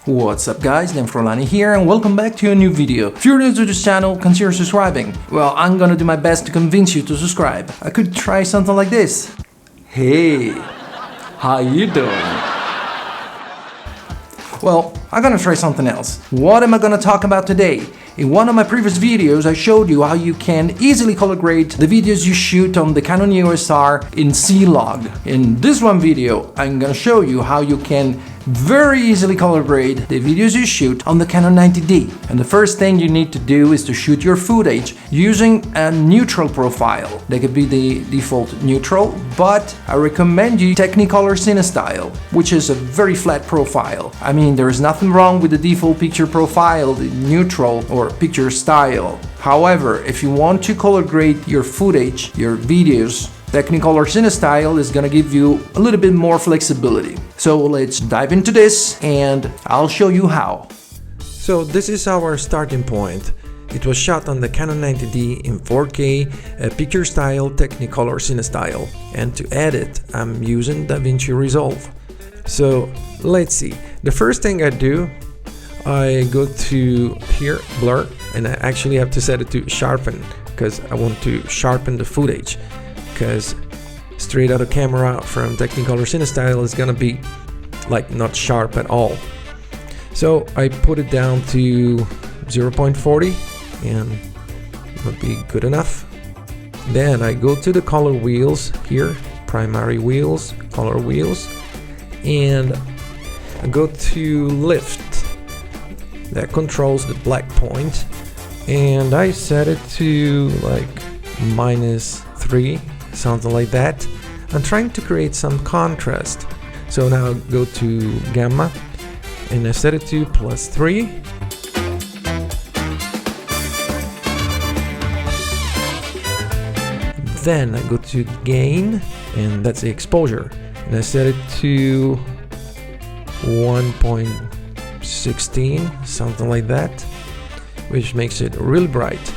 What's up guys, Danfrolani here and welcome back to a new video. If you're new to this channel, consider subscribing. Well, I'm gonna do my best to convince you to subscribe. I could try something like this. Hey, how you doing? Well, I'm gonna try something else. What am I gonna talk about today? In one of my previous videos, I showed you how you can easily color grade the videos you shoot on the Canon EOS R in C-Log. In this one video, I'm gonna show you how you can very easily color grade the videos you shoot on the Canon 90D. And the first thing you need to do is to shoot your footage using a neutral profile. That could be the default neutral, but I recommend you Tecicolor Cinestyle, which is a very flat profile. I mean, there is nothing wrong with the default picture profile, the neutral or picture style. However, if you want to color grade your footage, your videos, Tecicolor Cinestyle is gonna give you a little bit more flexibility. So let's dive into this and I'll show you how. So this is our starting point. It was shot on the Canon 90D in 4K, picture style Tecicolor Cinestyle. And to edit, I'm using DaVinci Resolve. So let's see. The first thing I do, I go to here, blur, and I actually have to set it to sharpen because I want to sharpen the footage. Because straight out of camera from Tecicolor Cinestyle is gonna be like not sharp at all. So I put it down to 0.40 and it would be good enough. Then I go to the color wheels here, primary wheels, color wheels, and I go to lift. That controls the black point, and I set it to like -3. Something like that. I'm trying to create some contrast. So now I'll go to gamma and I set it to +3. Then I go to gain and that's the exposure. And I set it to 1.16, something like that, which makes it really bright.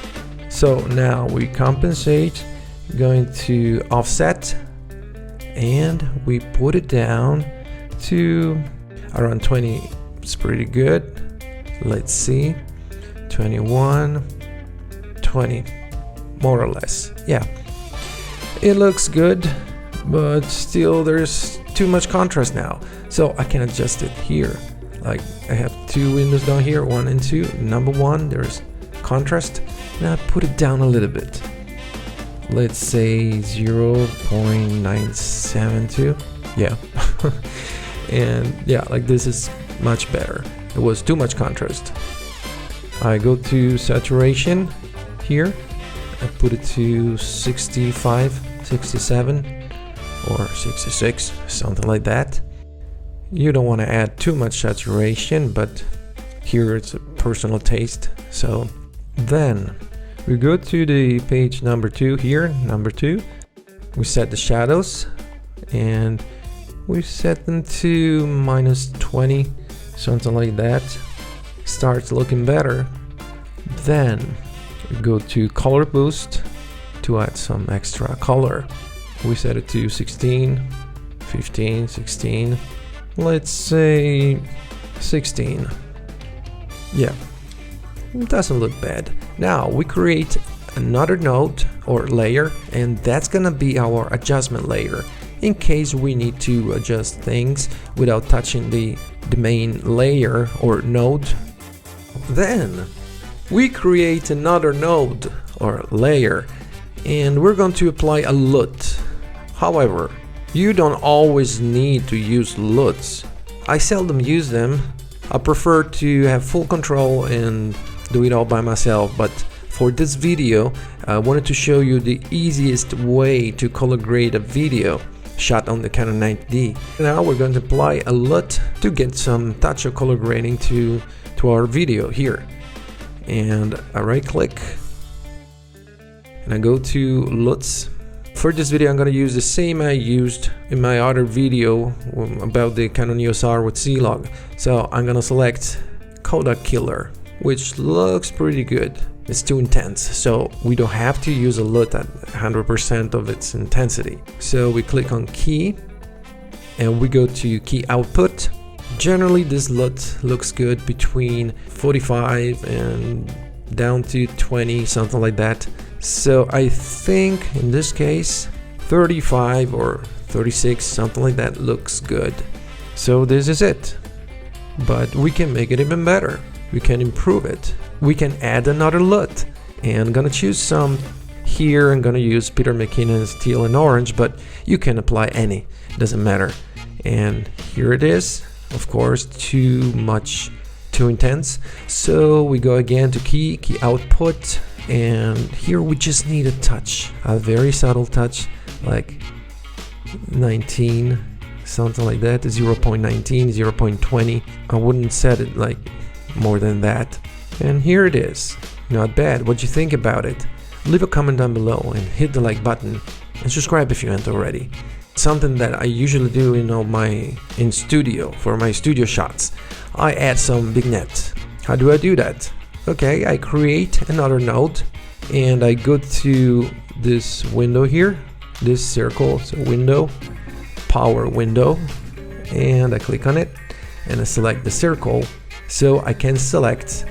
So now we compensate. Going to offset and we put it down to around 20. It's pretty good. Let's see, 21, 20, more or less. Yeah, it looks good, but still there's too much contrast now, so I can adjust it here. Like I have two windows down here, 1 and 2. Number 1, there's contrast. Now I put it down a little bit. Let's say 0.972. Yeah. And yeah, like this is much better. It was too much contrast. I go to saturation here. I put it to 65, 67 or 66, something like that. You don't want to add too much saturation, but here it's a personal taste. So then we go to the page number 2 here, number 2. We set the shadows and we set them to -20, something like that. Starts looking better. Then we go to color boost to add some extra color. We set it to 16, 15, 16. Let's say 16. Yeah. It doesn't look bad. Now we create another node or layer, and that's gonna be our adjustment layer in case we need to adjust things without touching the main layer or node. Then we create another node or layer and we're going to apply a LUT. However, you don't always need to use LUTs. I seldom use them. I prefer to have full control and do it all by myself, but for this video I wanted to show you the easiest way to color grade a video shot on the Canon 90D. Now we're going to apply a LUT to get some touch of color grading to our video here. And I right click and I go to LUTs. For this video I'm going to use the same I used in my other video about the Canon EOS R with C-Log. So I'm going to select Kodak Killer, which looks pretty good. It's too intense, so we don't have to use a LUT at 100% of its intensity. So we click on key and we go to key output. Generally this LUT looks good between 45 and down to 20, something like that. So I think in this case 35 or 36, something like that looks good. So this is it. But we can make it even better. We can improve it. We can add another LUT. And I'm gonna choose some here. I'm gonna use Peter McKinnon's teal and orange, but you can apply any, doesn't matter. And here it is. Of course, too intense. So we go again to key output, and here we just need a touch, a very subtle touch, like 19, something like that, 0.19, 0.20. I wouldn't set it like more than that. And here it is. Not bad. What do you think about it? Leave a comment down below and hit the like button and subscribe if you haven't already. Something that I usually do in studio, for my studio shots, I add some vignettes. How do I do that? Okay, I create another node and I go to this window here, this circle, so window, power window, and I click on it and I select the circle, so I can select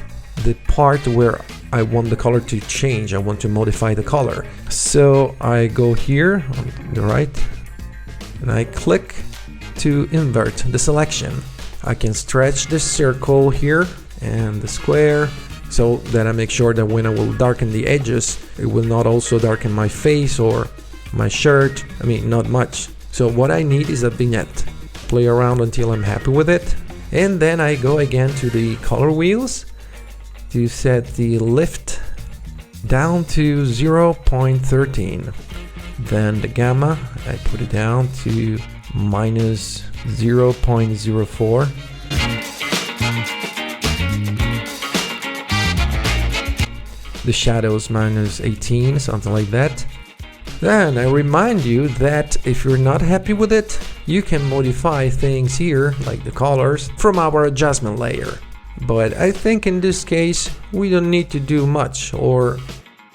the part where I want the color to change. I want to modify the color. So I go here on the right and I click to invert the selection. I can stretch the circle here and the square so that I make sure that when I will darken the edges, it will not also darken my face or my shirt. I mean, not much. So what I need is a vignette. Play around until I'm happy with it. And then I go again to the color wheels to set the lift down to 0.13. Then the gamma, I put it down to minus 0.04. The shadows minus 18, something like that. Then I remind you that if you're not happy with it, you can modify things here, like the colors, from our adjustment layer. But I think in this case, we don't need to do much, or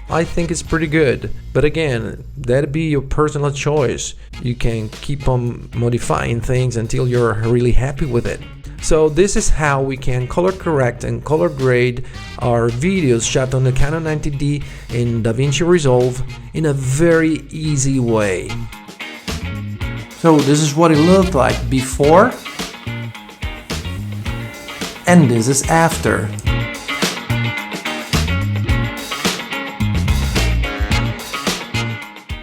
I think it's pretty good. But again, that'd be your personal choice. You can keep on modifying things until you're really happy with it. So this is how we can color correct and color grade our videos shot on the Canon 90D in DaVinci Resolve in a very easy way. So this is what it looked like before, and this is after.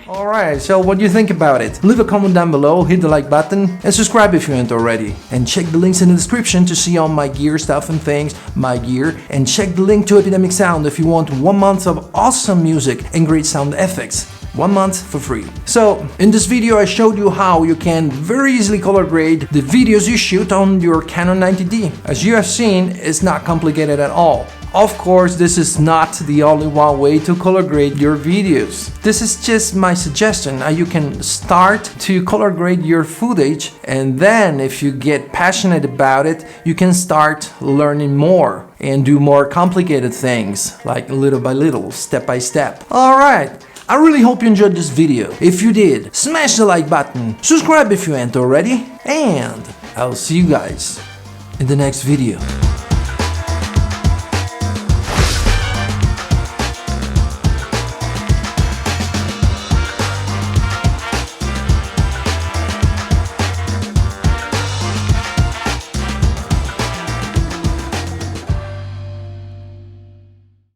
Alright, so what do you think about it? Leave a comment down below, hit the like button, and subscribe if you haven't already. And check the links in the description to see all my gear stuff and things, my gear, and check the link to Epidemic Sound if you want 1 month of awesome music and great sound effects. 1 month for free. So, in this video I showed you how you can very easily color grade the videos you shoot on your Canon 90D. As you have seen, it's not complicated at all. Of course, this is not the only one way to color grade your videos. This is just my suggestion. You can start to color grade your footage, and then if you get passionate about it, you can start learning more and do more complicated things, like little by little, step by step. Alright, I really hope you enjoyed this video. If you did, smash the like button, subscribe if you haven't already, and I'll see you guys in the next video.